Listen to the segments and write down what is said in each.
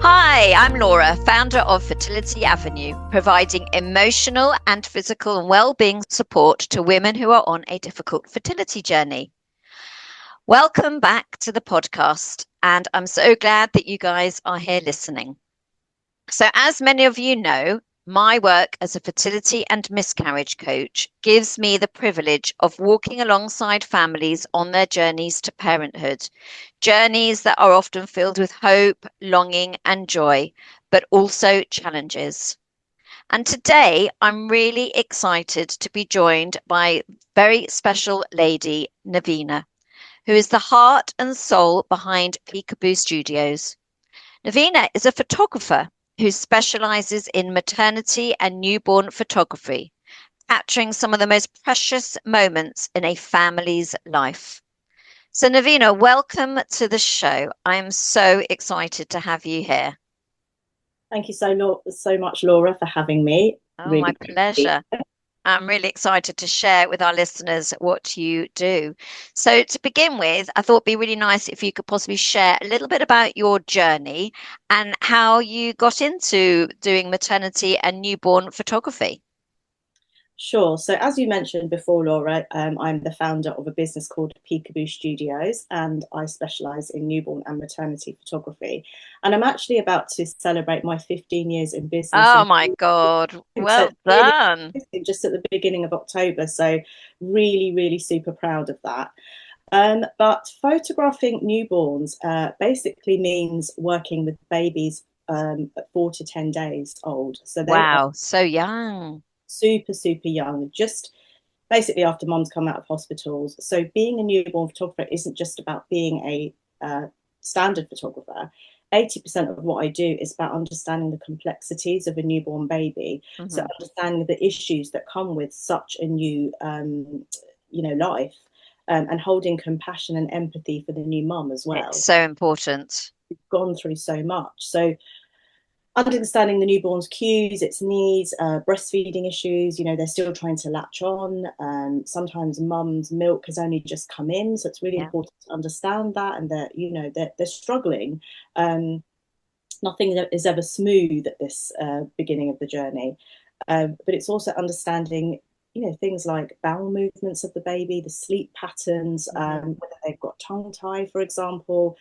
Hi, I'm Laura, founder of Fertility Avenue, providing emotional and physical and well-being support to women who are on a difficult fertility journey. Welcome back to the podcast, and I'm so glad that you guys are here listening. So, as many of you know, my work as a fertility and miscarriage coach gives me the privilege of walking alongside families on their journeys to parenthood, journeys that are often filled with hope, longing, and joy, but also challenges. And today I'm really excited to be joined by a very special lady, Nevina, who is the heart and soul behind Peekaboo Studios. Nevina is a photographer who specializes in maternity and newborn photography, capturing some of the most precious moments in a family's life. So, Nevina, welcome to the show. I am so excited to have you here. Thank you so much, Laura, for having me. Oh, my Really. pleasure. I'm really excited to share with our listeners what you do. So, to begin with, I thought it'd be really nice if you could possibly share a little bit about your journey and how you got into doing maternity and newborn photography. Sure. So, as you mentioned before, Laura, I'm the founder of a business called Peekaboo Studios, and I specialize in newborn and maternity photography. And I'm actually about to celebrate my 15 years in business. Oh And my God. so Well it's really done. exciting, just at the beginning of October. So, really, really super proud of that. But photographing newborns basically means working with babies at 4 to 10 days old. So they are Wow, so young. super, super young, just basically after mum's come out of hospitals. So being a newborn photographer isn't just about being a standard photographer. 80% of what I do is about understanding the complexities of a newborn baby. So Hmm. understanding the issues that come with such a new, life, and holding compassion and empathy for the new mum as It's well. so important. We've gone through so much. So understanding the newborn's cues, its needs, breastfeeding issues. They're still trying to latch on. Sometimes mum's milk has only just come in, so it's really Yeah. important to understand that, and that they're struggling. Nothing is ever smooth at this beginning of the journey, but it's also understanding things like bowel movements of the baby, the sleep patterns, Hmm. whether they've got tongue tie, for example.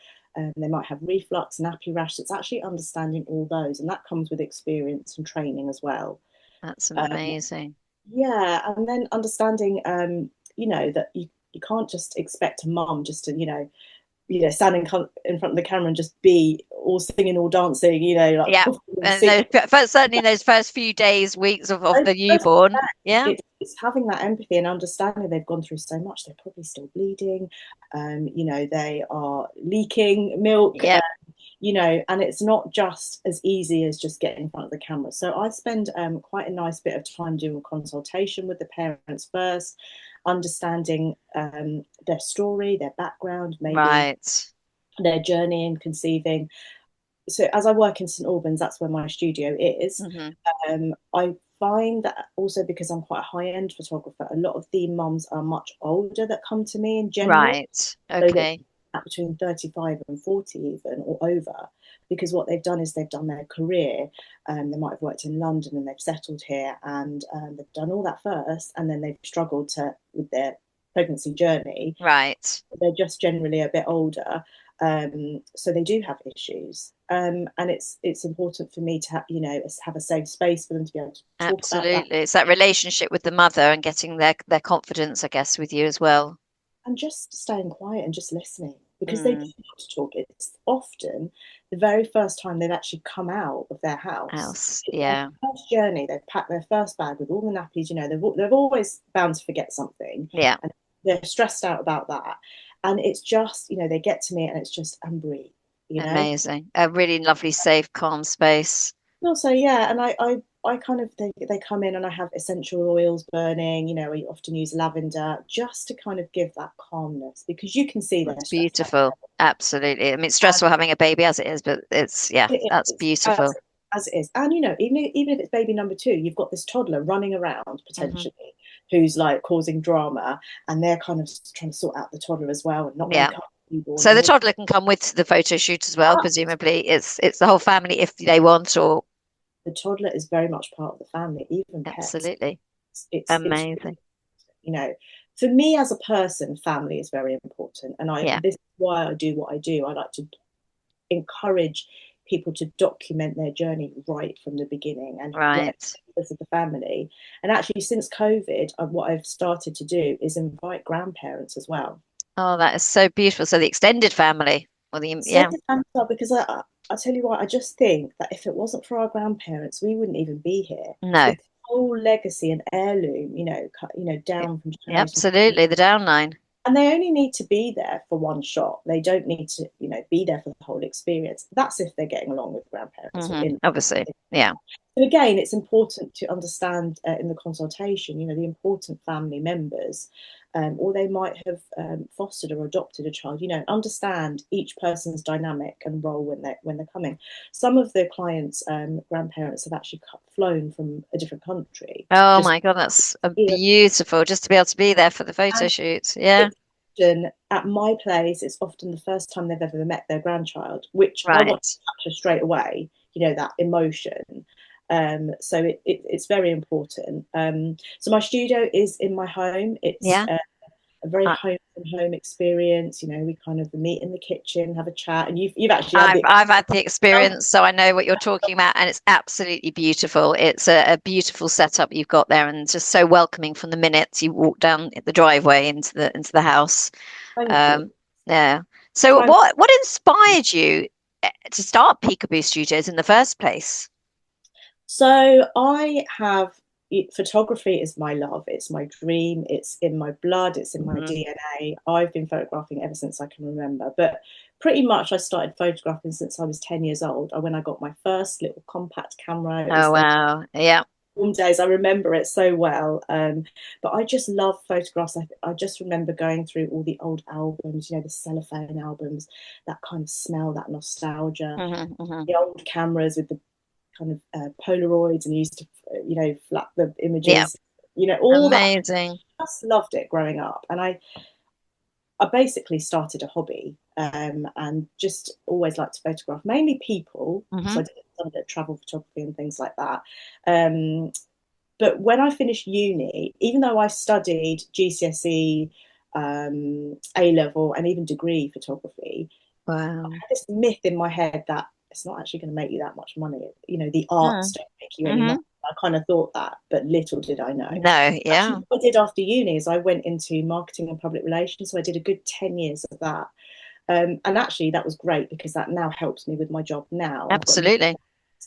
They might have reflux, nappy rash. It's actually understanding all those, and that comes with experience and training as well. That's Um, amazing. yeah, and then understanding, that you can't just expect a mum just to, standing in front of the camera and just be all singing, all dancing, like Yeah. puffing and And singing. certainly in those first few days, weeks of Those the first newborn. steps, Yeah. it's having that empathy and understanding they've gone through so much. They're probably still bleeding. They are leaking milk. Yep. And it's not just as easy as just getting in front of the camera. So I spend quite a nice bit of time doing a consultation with the parents first, understanding their story, their background, maybe Right. their journey in conceiving. So as I work in St Albans, that's where my studio is. Hmm. I find that also because I'm quite a high-end photographer, a lot of the mums are much older that come to me in general. Right. So that Okay. at between 35 and 40 even, or over, because what they've done is they've done their career. They might have worked in London and they've settled here, and they've done all that first, and then they've struggled with their pregnancy journey. Right. They're just generally a bit older, so they do have issues, and it's important for me to have a safe space for them to be able to talk about that, Absolutely. It's that relationship with the mother and getting their confidence, I guess, with you as well. and just staying quiet and just listening, because they do Mm. want to talk. It's often the very first time they've actually come out of their house. Else. It's their Yeah. first journey. They've packed their first bag with all the nappies. They've always bound to forget something, Yeah. and they're stressed out about that. And it's just, they get to me and it's just, and breathe, you know. Amazing. A really lovely, safe, calm space. Also, yeah, and I kind of think they come in and I have essential oils burning. We often use lavender just to kind of give that calmness, because you can see they're That's stressed out. beautiful. Absolutely. I mean, it's And stressful having a baby as it is, but it's, yeah, it that's is, as, beautiful. as it is. And even if it's baby number two, you've got this toddler running around Hmm. potentially who's like causing drama, and they're kind of trying to sort out the toddler as well and not Yeah. wake up. newborn. So And the toddler can come with the photo shoot as well, presumably. It's the whole family if they want, or the toddler is very much part of the family, even pets. absolutely It's amazing. you know, for me as a person, family is very important, and Yeah, this is why I do what I do. I like to encourage people to document their journey right from the beginning and whatever right. of the family. And actually, since COVID, what I've started to do is invite grandparents as well. Oh, that is so beautiful. So the extended family, or the yeah, Extended family, because I tell you what, I just think that if it wasn't for our grandparents, we wouldn't even be here. no, This whole legacy and heirloom, down from yeah, generation to generation. absolutely the downline. And they only need to be there for one shot. They don't need to, be there for the whole experience. That's if they're getting along with grandparents. Obviously, yeah, So again, it's important to understand in the consultation, the important family members, or they might have fostered or adopted a child. Understand each person's dynamic and role when they're coming. Some of the clients' grandparents have actually flown from a different country. oh Just my God, that's you know, beautiful just to be able to be there for the photo and shoots. Yeah, it's often at my place. It's often the first time they've ever met their grandchild, which I want to right. capture straight away. That emotion. So it's very important. So my studio is in my home. It's Yeah. a very I, home and home experience. We kind of meet in the kitchen, have a chat, and you've actually had I've the I've had the experience, so I know what you're talking about, and it's absolutely beautiful. It's a beautiful setup you've got there, and just so welcoming from the minute you walk down the driveway into the house. thank you. Um, yeah. So Try what inspired you to start Peekaboo Studios in the first place? So I have photography is my love. It's my dream. It's in my blood. It's in my Hmm. DNA. I've been photographing ever since I can remember. But pretty much I started photographing since I was 10 years old. When I got my first little compact camera. It Oh was the wow. Yeah. warm days. I remember it so well. But I just love photographs. I just remember going through all the old albums, the cellophane albums, that kind of smell, that nostalgia, Hmm. Hmm. the old cameras with the kind of Polaroids and used to, flap the Yeah. images, all that. Amazing. I just loved it growing up. And I basically started a hobby and just always liked to photograph, mainly people. So Hmm. I did some bit of travel photography and things like that. Um, but when I finished uni, even though I studied GCSE, A level, and even degree photography, I Wow. had this myth in my head that it's not actually going to make you that much money. The arts Mm. don't make you any money. Hmm. I kind of thought that, but little did I know. No. Actually, Yeah. what I did after uni is I went into marketing and public relations. So I did a good 10 years of that. And actually, that was great because that now helps me with my job now. I've got no, Absolutely.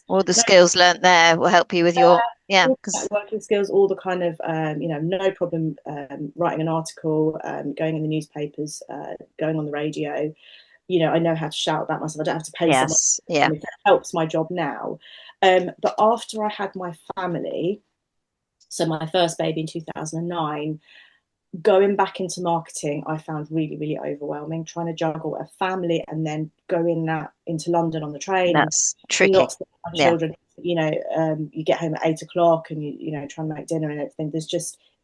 All the no skills learnt there will help you with your yeah. all Because networking skills, all the kind of, no problem writing an article, going in the newspapers, going on the radio. I know how to shout about myself. I don't have to pay someone. yes. Yeah. It helps my job now. But after I had my family, so my first baby in 2009, going back into marketing, I found really, really overwhelming, trying to juggle a family and then going into London on the train and That's tricky. not my Yeah. children. You get home at 8 o'clock and you try and make dinner and everything.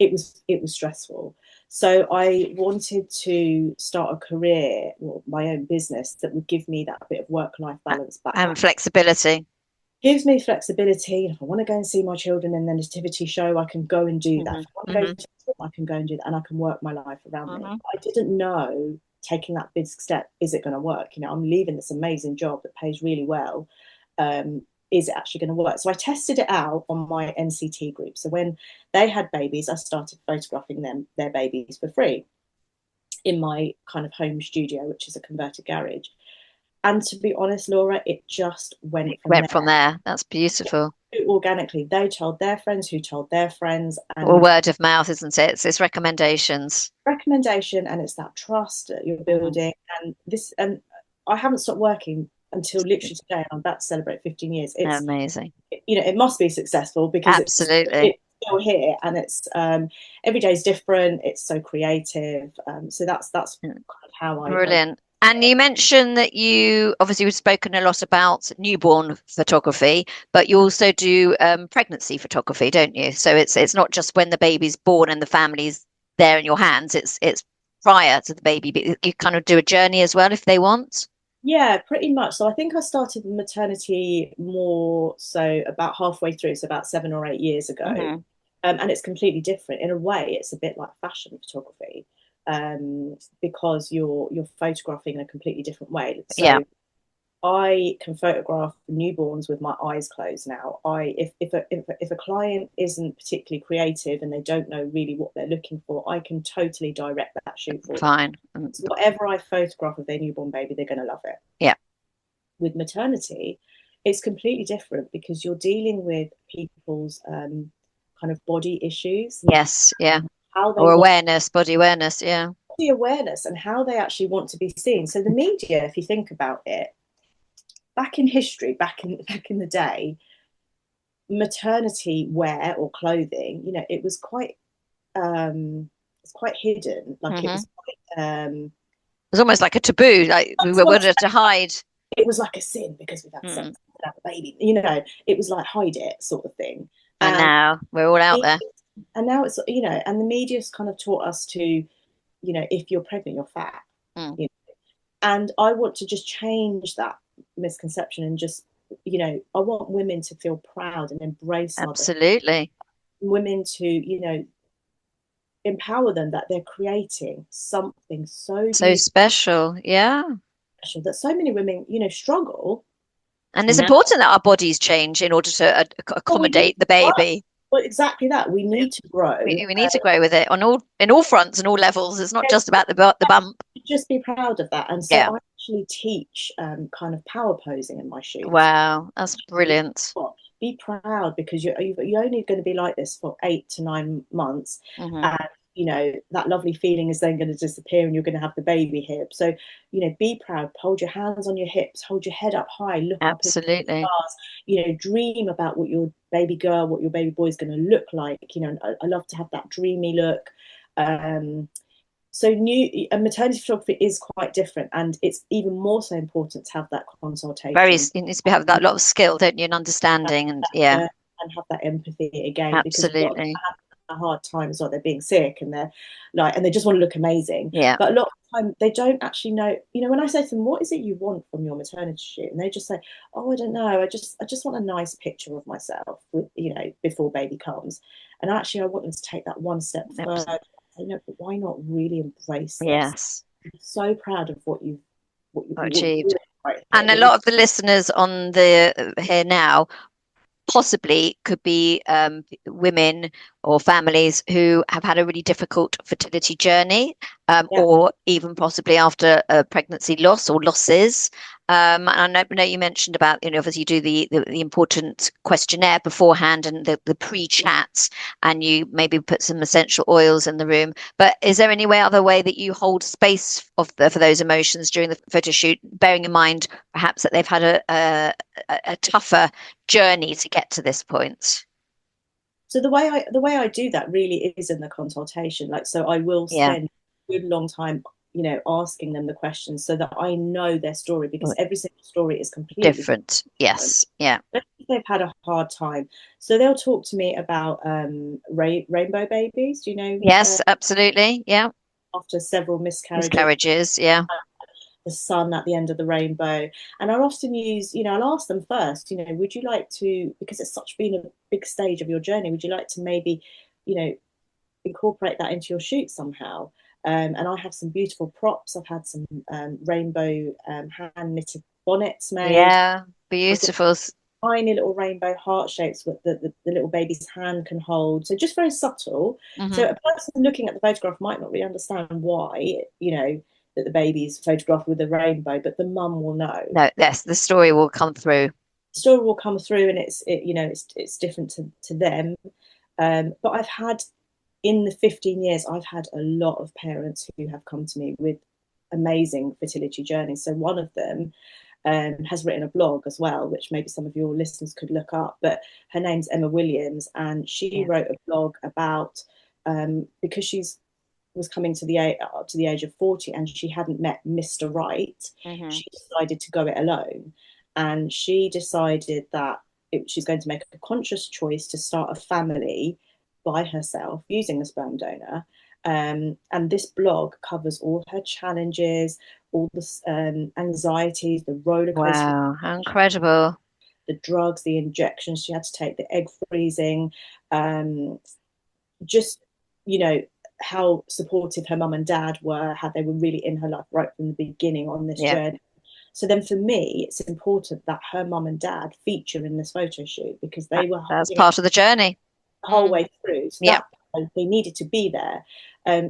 It was stressful. So I wanted to start a career, or my own business that would give me that bit of work-life balance back. And flexibility. Gives me flexibility. If I want to go and see my children in the nativity show, I can go and do that. Hmm. If I want to go Hmm. to school, I can go and do that, and I can work my life around me. Hmm. I didn't know, taking that big step, is it going to work? I'm leaving this amazing job that pays really well. Is it actually going to work? So I tested it out on my NCT group. So when they had babies, I started photographing their babies for free in my kind of home studio, which is a converted garage. And to be honest, Laura, it just went from Went from there there. That's beautiful. organically. They told their friends who told their friends, Or and word of mouth, isn't it? It's recommendations. recommendation, and it's that trust that you're Hmm. building. And I haven't stopped working until literally today. I'm about to celebrate 15 years. Amazing. It must be successful because Absolutely. it's still here, and it's every day is different. It's so creative. So that's kind of how I Brilliant. And you mentioned that you obviously we've spoken a lot about newborn photography, but you also do pregnancy photography, don't you? So it's not just when the baby's born and the family's there in your hands. It's prior to the baby, but you kind of do a journey as well if they want. Yeah, pretty much. So I think I started maternity more so about halfway through, so about 7 or 8 years ago. Hmm. And it's completely different. In a way, it's a bit like fashion photography, because you're photographing in a completely different way. Yeah, So I can photograph newborns with my eyes closed now. If a client isn't particularly creative and they don't know really what they're looking for, I can totally direct that shoot for them. fine. So whatever I photograph of their newborn baby, they're going to love it. Yeah, With maternity, it's completely different because you're dealing with people's kind of body issues, yes, yeah. how they Or want awareness, body awareness, yeah. the awareness, and how they actually want to be seen. So the media, if you think about it, back in history, back in the day, maternity wear or clothing, it was quite hidden. Like it Hmm. was quite, It was almost like a taboo, like we that's were what wanted to hide. it was like a sin because we've had sex, Mm. we've had a baby. It was like hide it sort of thing. And And now we're all out there. and now it's and the media's kind of taught us to, if you're pregnant, you're fat. Mm. You know? And I want to just change that misconception and just, I want women to feel proud and embrace motherhood. Absolutely. Women to, empower them that they're creating something so So beautiful, special, yeah. that so many women, struggle. And it's Now, important that our bodies change in order to well, we need accommodate the to grow. baby. Well, exactly that. We need to grow. We need to grow with it on all in all fronts and all levels. It's not just about the bump. Just be proud of that. And so Yeah. I actually teach kind of power posing in my shoots. Wow, that's brilliant. Be proud because you're only going to be like this for 8 to 9 months, Hmm. and that lovely feeling is then going to disappear, and you're going to have the baby hip. So be proud. Hold your hands on your hips. Hold your head up high. Look up into the Absolutely. stars. Dream about what your baby girl, what your baby boy is going to look like. I love to have that dreamy look. So maternity photography is quite different, and it's even more so important to have that Very, consultation you need to have that lot of skill, don't you, and understanding, and yeah, and have that empathy again, because a lot of them absolutely. have a hard time as well. They're being sick and they're like, and they just want to look amazing, Yeah, but a lot of the time they don't actually know. When I say to them, what is it you want from your maternity shoot, and they just say, oh, I don't know, I just want a nice picture of myself with, before baby comes. And actually I want them to take that one step further. No, but why not really embrace this? yes, I'm so proud of what you're achieved. doing right And a here. lot of the listeners on the here now possibly could be women or families who have had a really difficult fertility journey, Yeah. or even possibly after a pregnancy loss or losses. And I know you mentioned about, obviously you do the important questionnaire beforehand and the pre-chats, and you maybe put some essential oils in the room. But is there any other way that you hold space for those emotions during the photo shoot, bearing in mind perhaps that they've had a tougher journey to get to this point? So the way I do that really is in the consultation. Like, so I will Yeah, spend a good long time, asking them the questions so that I know their story, because every single story is completely different. different. Yes, yeah. They've had a hard time, so they'll talk to me about rainbow babies. Yes, absolutely. Yeah. After several miscarriages, Miscarriages. Yeah. the sun at the end of the rainbow. And I'll often use, I'll ask them first, would you like to, because it's such been a big stage of your journey, would you like to maybe, you know, incorporate that into your shoot somehow? And I have some beautiful props. I've had some rainbow hand knitted bonnets made. Yeah. I've got Beautiful. tiny little rainbow heart shapes that the little baby's hand can hold. So just very subtle. So Hmm. a person looking at the photograph might not really understand why, that the baby's photographed with a rainbow, but the mum will know. No, yes, the story will come through. The story will come through, and it's different to them. But I've had, in the 15 years, I've had a lot of parents who have come to me with amazing fertility journeys. So one of them has written a blog as well, which maybe some of your listeners could look up. But her name's Emma Williams, and she Yeah. wrote a blog about, because she's was coming to the age of 40 and she hadn't met Mr. Right, Hmm. she decided to go it alone, and she decided that she's going to make a conscious choice to start a family by herself using a sperm donor. And this blog covers all her challenges, all the anxieties, the roller coaster, Wow, how incredible. the drugs, the injections she had to take, the egg freezing, just, you know, how supportive her mum and dad were, how they were really in her life right from the beginning on this journey. So then for me, it's important that her mum and dad feature in this photo shoot, because they were That's part of the journey. the whole way through. So Yeah. they needed to be there.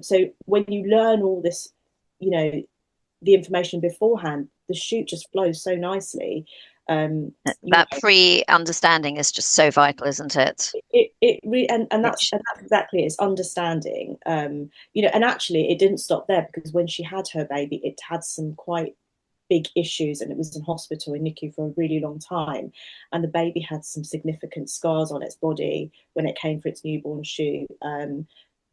So when you learn all this, you know, the information beforehand, the shoot just flows so nicely. That pre-understanding is just so vital, isn't it? And that's exactly it. It's understanding. You know, and actually it didn't stop there, because when she had her baby, it had some quite big issues, and it was in hospital in NICU for a really long time, and the baby had some significant scars on its body when it came for its newborn shoot.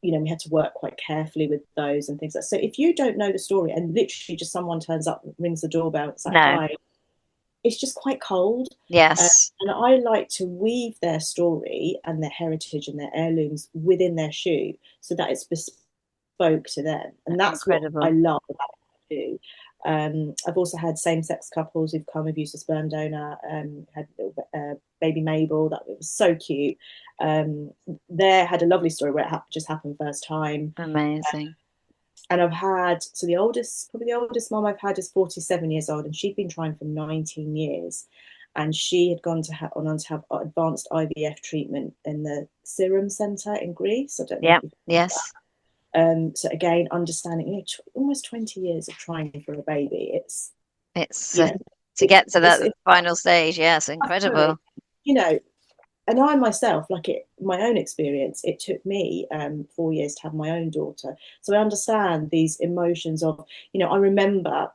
You know, we had to work quite carefully with those and things like that. So if you don't know the story, and literally just someone turns up, rings the doorbell, it's like, hi, it's just quite cold. Yes. And I like to weave their story and their heritage and their heirlooms within their shoot, so that it's bespoke to them. And that's incredible. What I love about what I do. I've also had same-sex couples who've come, who've used a sperm donor, had baby Mabel, that was so cute. There had a lovely story where it just happened first time. Amazing. And I've had, so probably the oldest mom I've had is 47 years old, and she'd been trying for 19 years. And she had gone on to have advanced IVF treatment in the Serum Centre in Greece. I don't know. Yes. So again, understanding, you know, almost 20 years of trying for a baby. It's to get to that final stage. Yes, incredible. Absolutely. You know, and I myself, my own experience, it took me 4 years to have my own daughter. So I understand these emotions of, you know, I remember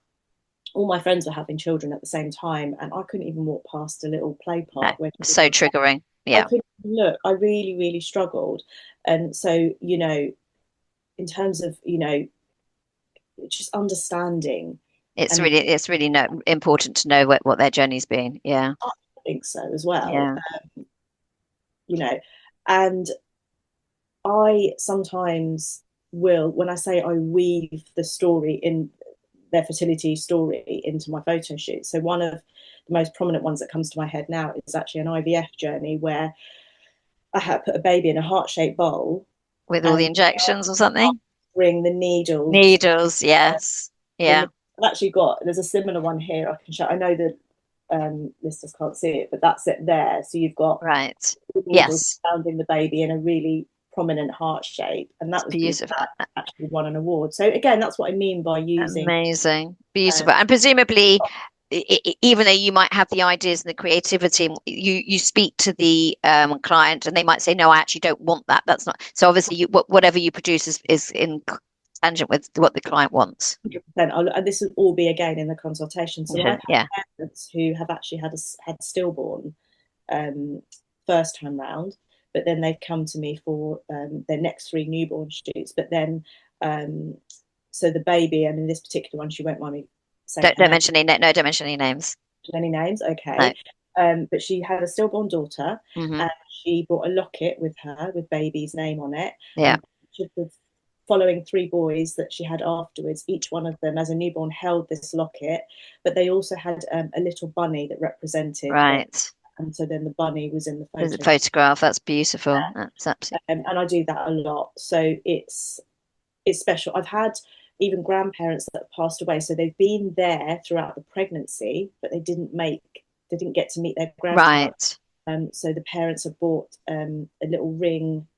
all my friends were having children at the same time, and I couldn't even walk past a little play park. No, so triggering. Yeah. I couldn't look. I really, really struggled. And so, you know, in terms of, you know, just understanding. It's really important to know what their journey's been. Yeah. I think so as well. Yeah. You know, and I sometimes will, when I say I weave the story in their fertility story into my photo shoot. So one of the most prominent ones that comes to my head now is actually an IVF journey where I had put a baby in a heart-shaped bowl with all the injections or something. Bring the needles. Needles, yes, yeah. I've actually there's a similar one here I can show. I know the listeners can't see it, but that's it there. So you've got surrounding the baby in a really prominent heart shape, and that was beautiful. That actually won an award. So again, that's what I mean by using amazing, beautiful, and presumably, even though you might have the ideas and the creativity, you speak to the client, and they might say, "No, I actually don't want that. That's not." So obviously, whatever you produce is in tangent with what the client wants. 100%. And this will all be again in the consultation. So I've had parents who have actually had stillborn first time round, but then they've come to me for their next 3 newborn shoots. But then, so the baby, and in this particular one, she won't mind me saying. Don't mention any. No, don't mention any names. Any names? Okay. No. But she had a stillborn daughter, and she brought a locket with her with baby's name on it. Yeah. With following 3 boys that she had afterwards, each one of them as a newborn held this locket, but they also had a little bunny that represented. Right. And so then the bunny was in the photo. The photograph. That's beautiful. That's absolutely. And I do that a lot. So it's special. I've had even grandparents that have passed away. So they've been there throughout the pregnancy, but they didn't get to meet their grandparents. Right. So the parents have bought a little ring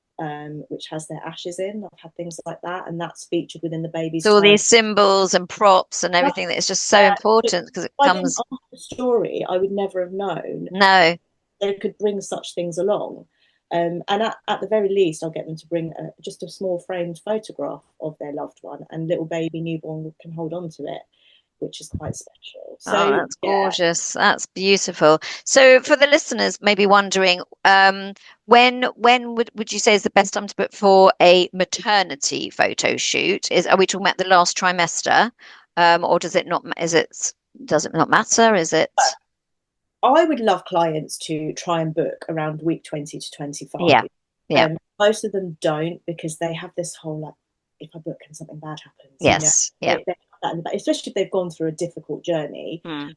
which has their ashes in. I've had things like that, and that's featured within the baby's. So all these symbols and props and everything that is just so important, because it comes. The story, I would never have known. No, they could bring such things along, and at the very least, I'll get them to bring just a small framed photograph of their loved one, and little baby newborn can hold on to it, which is quite special. So that's gorgeous. That's beautiful. So for the listeners maybe wondering, when would you say is the best time to book for a maternity photo shoot? Are we talking about the last trimester, or does it not matter? Is it? I would love clients to try and book around week 20 to 25. Yeah. Most of them don't, because they have this whole if I book and something bad happens, Yes. Yeah. they have that in the back, especially if they've gone through a difficult journey. Mm.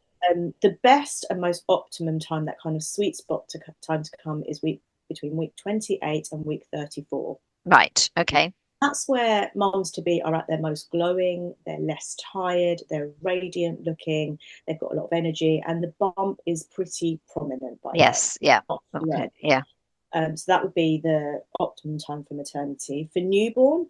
The best and most optimum time, that kind of sweet spot time to come, is between week 28 and week 34. Right. Okay. That's where mums to be are at their most glowing, they're less tired, they're radiant looking, they've got a lot of energy, and the bump is pretty prominent by then. Yes. Yeah. Not too Okay. early. Yeah. So that would be the optimum time for maternity. For newborn,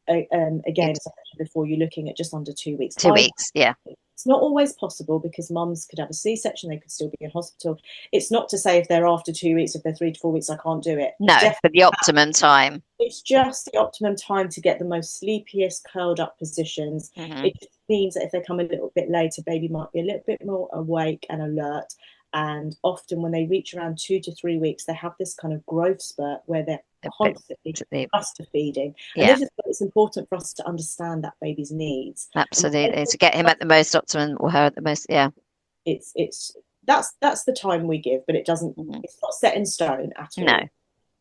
again, You'd, as I mentioned before, you're looking at just under 2 weeks. 2 weeks. Yeah. It's not always possible because mums could have a C-section, they could still be in hospital. It's not to say if they're after 2 weeks, if they're 3 to 4 weeks, I can't do it. No, but the optimum time. It's just the optimum time to get the most sleepiest, curled up positions. Mm-hmm. It just means that if they come a little bit later, baby might be a little bit more awake and alert. And often when they reach around 2 to 3 weeks, they have this kind of growth spurt where they're constantly cluster feeding. And Yeah. this is why it's important for us to understand that baby's needs. Absolutely. To get him at the most optimum, or her at the most. Yeah. That's the time we give, but it doesn't. Mm-hmm. It's not set in stone at all. No.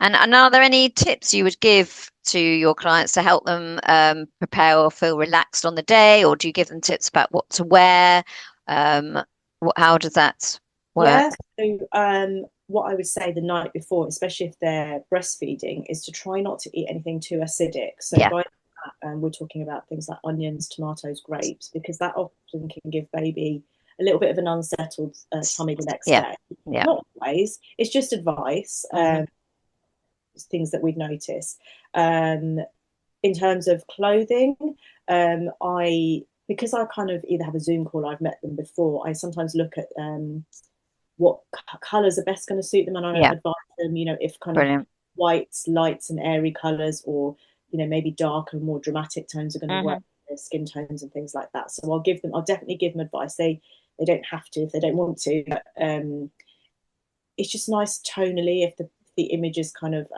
And are there any tips you would give to your clients to help them prepare or feel relaxed on the day, or do you give them tips about what to wear? How does that work? Yeah. So what I would say the night before, especially if they're breastfeeding, is to try not to eat anything too acidic. So Yeah. by that, we're talking about things like onions, tomatoes, grapes, because that often can give baby a little bit of an unsettled tummy the next Yeah. day. Yeah. Not always. It's just advice. Mm-hmm. Things that we've noticed. In terms of clothing, because I kind of either have a Zoom call, I've met them before, I sometimes look at what colours are best going to suit them, and I advise them, if kind of whites, lights and airy colours, or maybe darker and more dramatic tones are going to work for their skin tones and things like that. So I'll definitely give them advice. They don't have to if they don't want to, but it's just nice tonally if the images kind of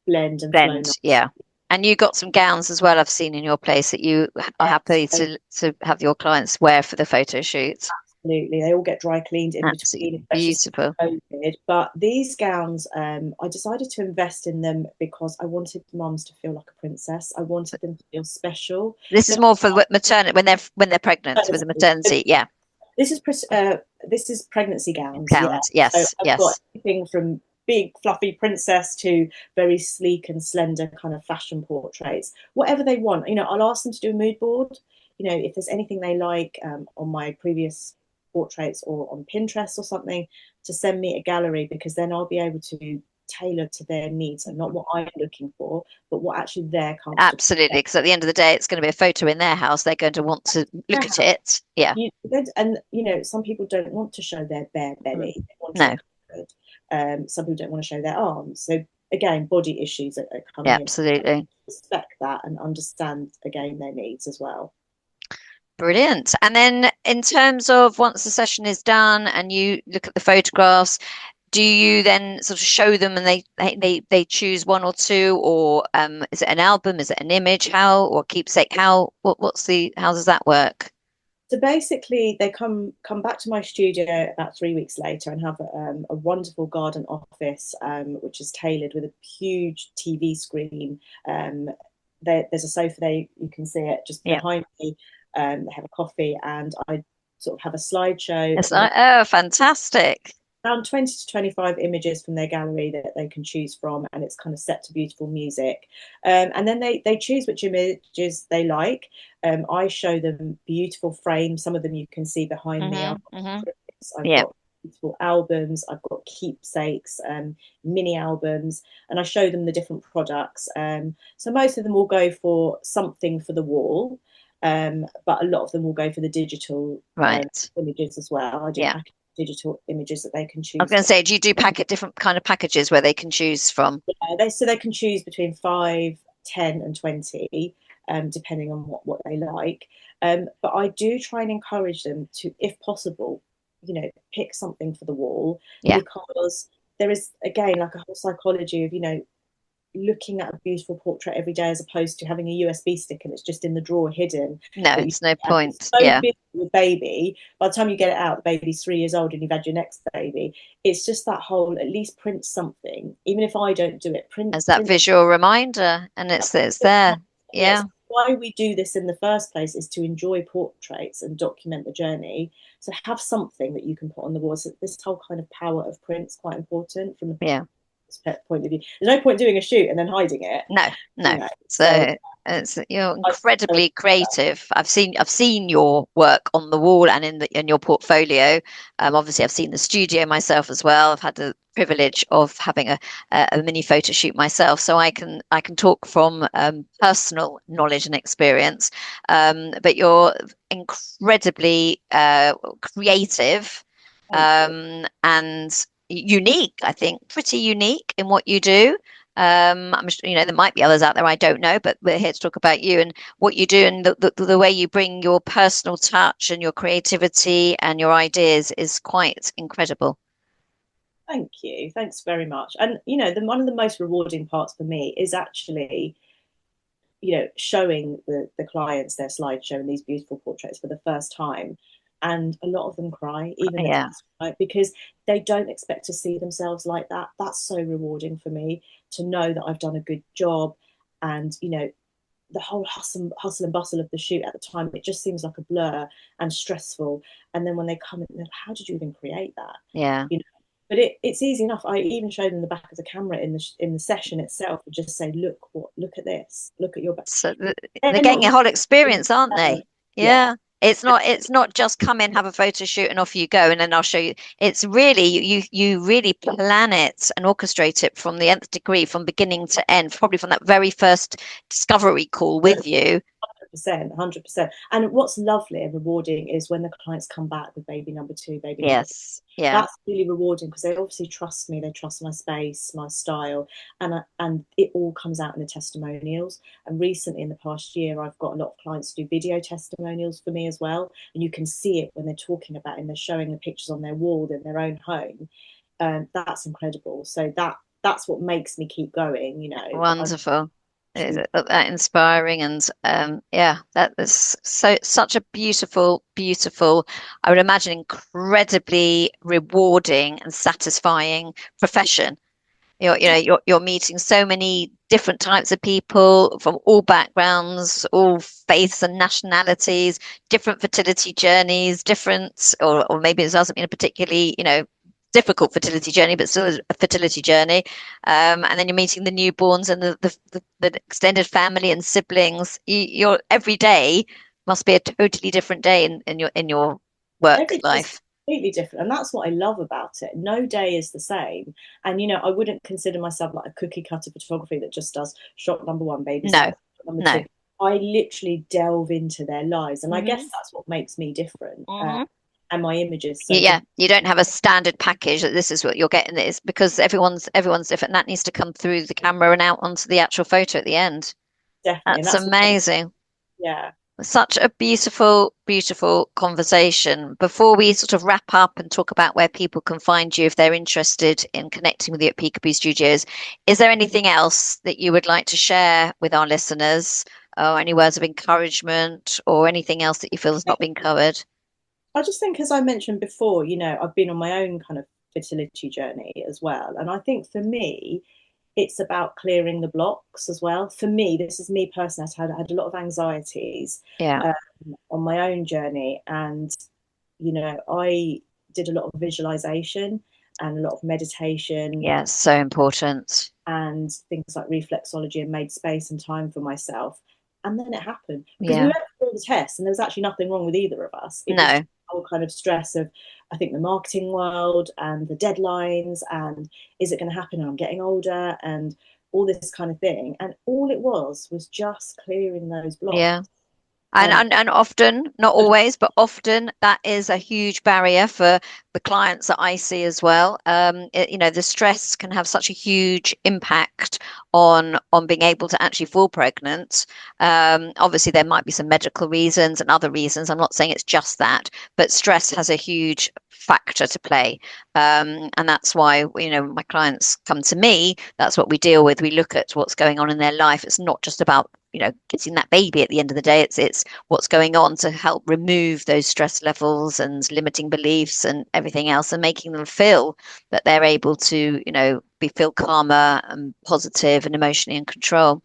blend and flow. Yeah. And you got some gowns as well, I've seen in your place, that you are happy to have your clients wear for the photo shoots. Absolutely. They all get dry cleaned in between. Beautiful. COVID. But these gowns, I decided to invest in them because I wanted mums to feel like a princess. I wanted them to feel special. This is more for maternity, when they're pregnant, with the maternity. Yeah. This is pregnancy gowns. Yes. So I've got everything from big fluffy princess to very sleek and slender kind of fashion portraits, whatever they want. I'll ask them to do a mood board. If there's anything they like on my previous portraits or on Pinterest or something, to send me a gallery, because then I'll be able to tailor to their needs, and not what I'm looking for, but what actually they're comfortable. Absolutely, because at the end of the day, it's going to be a photo in their house. They're going to want to look at it. Yeah. And some people don't want to show their bare belly. They want to some people don't want to show their arms. So again, body issues are coming in. Absolutely. Respect that and understand again their needs as well. Brilliant. And then in terms of once the session is done and you look at the photographs, do you then sort of show them and they choose one or two, or is it an album? Is it an image? Or keepsake? How does that work? So basically, they come back to my studio about 3 weeks later and have a wonderful garden office, which is tailored with a huge TV screen. There's a sofa there, you can see it just behind me. They have a coffee, and I sort of have a slideshow. It's like, fantastic. Around 20 to 25 images from their gallery that they can choose from, and it's kind of set to beautiful music. And then they choose which images they like. I show them beautiful frames. Some of them you can see behind me. I've got beautiful albums. I've got keepsakes, mini albums, and I show them the different products. So most of them will go for something for the wall, but a lot of them will go for the digital images as well. I do digital images that they can choose. I was going to say, do you do different kind of packages where they can choose from? Yeah, they can choose between 5, 10 and 20, depending on what they like. But I do try and encourage them to, if possible, pick something for the wall, because there is, again, like a whole psychology of, looking at a beautiful portrait every day, as opposed to having a USB stick and it's just in the drawer hidden. No, it's no point. It's so big with baby. By the time you get it out, the baby's 3 years old and you've had your next baby. It's just that whole, at least print something, even if I don't do it. Print as that visual reminder, and it's there. Yeah. why we do this in the first place is to enjoy portraits and document the journey. So have something that you can put on the wall. So this whole kind of power of print is quite important from the Yeah. point of view. There's no point doing a shoot and then hiding it. No, no. You know, So it's, you're I incredibly creative. I've seen your work on the wall and in your portfolio. Obviously, I've seen the studio myself as well. I've had the privilege of having a mini photo shoot myself, so I can talk from personal knowledge and experience. But you're incredibly creative, and unique. I think pretty unique in what you do. I'm sure, there might be others out there I don't know, but we're here to talk about you and what you do, and the way you bring your personal touch and your creativity and your ideas is quite incredible. Thank you. Thanks very much. And one of the most rewarding parts for me is actually, showing the clients their slideshow and these beautiful portraits for the first time. And a lot of them cry, even the Yeah, kids cry, because they don't expect to see themselves like that. That's so rewarding for me to know that I've done a good job. And, the whole hustle and bustle of the shoot at the time, it just seems like a blur and stressful. And then when they come in, they're like, how did you even create that? yeah. But it's easy enough. I even showed them the back of the camera in the session itself and just say, look at this, look at your back. So they're They're getting a not whole experience, aren't they? yeah. Yeah. It's not just come in, have a photo shoot, and off you go, and then I'll show you. It's really you really plan it and orchestrate it from the nth degree, from beginning to end, probably from that very first discovery call with you. 100%. And what's lovely and rewarding is when the clients come back with baby number 2, baby number 3. Yes. Yeah. That's really rewarding because they obviously trust me. They trust my space, my style, and it all comes out in the testimonials. And recently, in the past year, I've got a lot of clients to do video testimonials for me as well. And you can see it when they're talking about it and they're showing the pictures on their wall in their own home. That's incredible. So that's what makes me keep going. Wonderful. That inspiring, and yeah, that is such a beautiful, I would imagine incredibly rewarding and satisfying profession. You're meeting so many different types of people from all backgrounds, all faiths and nationalities, different fertility journeys, different, or maybe it doesn't mean a particularly, difficult fertility journey, but still a fertility journey. And then you're meeting the newborns and the extended family and siblings. Your every day must be a totally different day in your work Every day is life. completely different, and that's what I love about it. No day is the same, and I wouldn't consider myself like a cookie cutter photography that just does shot number 1, baby No, shot number no. 2. I literally delve into their lives, and I guess Hmm. that's what makes me different, Hmm. and my images so Yeah, different. you don't have a standard package that this is what you're getting. It's because everyone's different. That needs to come through the camera and out onto the actual photo at the end. Definitely, and That's that's what makes, amazing. yeah. Such a beautiful conversation. Before we sort of wrap up and talk about where people can find you if they're interested in connecting with you at Peekaboo Studios, is there anything else that you would like to share with our listeners, or any words of encouragement, or anything else that you feel has not been covered? I just think, as I mentioned before, I've been on my own kind of fertility journey as well. And I think for me, it's about clearing the blocks as well. For me, this is me personally, I had a lot of anxieties Yeah. on my own journey. And, I did a lot of visualization and a lot of meditation Yeah, it's so important. and things like reflexology, and made space and time for myself. And then it happened because we Yeah. went through all the tests and there was actually nothing wrong with either of us. It was No. just the whole kind of stress of, I think, the marketing world and the deadlines and is it going to happen? And I'm getting older and all this kind of thing. And all it was just clearing those blocks. Yeah. And often, not always, but often that is a huge barrier for the clients that I see as well. The stress can have such a huge impact on being able to actually fall pregnant. Obviously, there might be some medical reasons and other reasons. I'm not saying it's just that, but stress has a huge factor to play. And that's why, my clients come to me. That's what we deal with. We look at what's going on in their life. It's not just about getting that baby at the end of the day. It's what's going on to help remove those stress levels and limiting beliefs and everything else, and making them feel that they're able to feel calmer and positive and emotionally in control.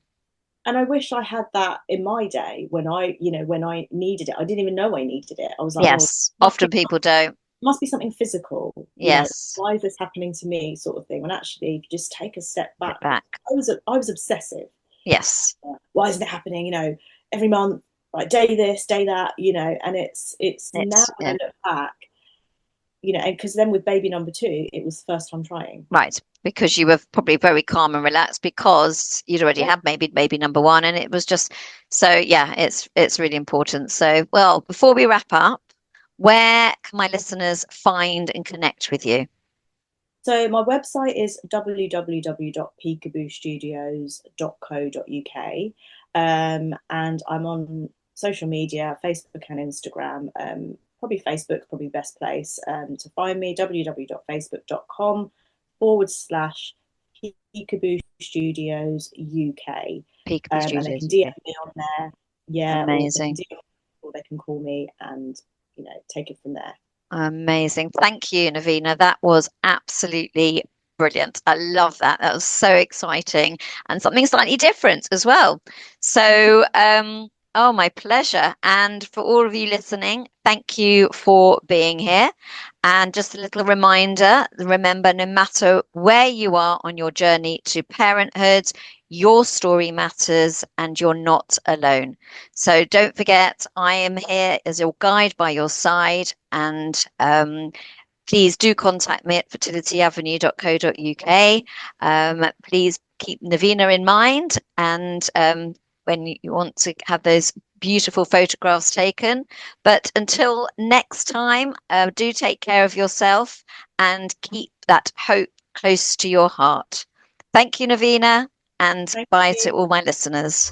And I wish I had that in my day when when I needed it. I didn't even know I needed it. I was like, oh, Yes, often people don't. must be something physical, Yes, why is this happening to me, sort of thing. When actually, if you just take a step get back, back. I was obsessive. Yes, Why isn't it happening? Every month, like day this, day that, and it's now it's when I look back, and because then with baby number two, it was first time trying. right, because you were probably very calm and relaxed because you'd already Yeah. had maybe baby number one, and it was just so yeah, it's really important. So, well, before we wrap up, where can my listeners find and connect with you? So my website is www.peekaboostudios.co.uk, and I'm on social media, Facebook and Instagram. Probably Facebook, probably best place to find me. www.facebook.com/Peekaboo Studios UK, Peekaboo and they can Studios DM UK. me on there. Yeah, or they can Amazing. DM or they can call me and take it from there. Amazing. Thank you, Nevina. That was absolutely brilliant. I love that. That was so exciting and something slightly different as well. So, oh, my pleasure. And for all of you listening, thank you for being here. And just a little reminder, remember, no matter where you are on your journey to parenthood, your story matters and you're not alone. So don't forget, I am here as your guide by your side. And please do contact me at fertilityavenue.co.uk. Please keep Nevina in mind. And when you want to have those beautiful photographs taken. But until next time, do take care of yourself and keep that hope close to your heart. Thank you, Nevina, and Thank bye to you. all my listeners.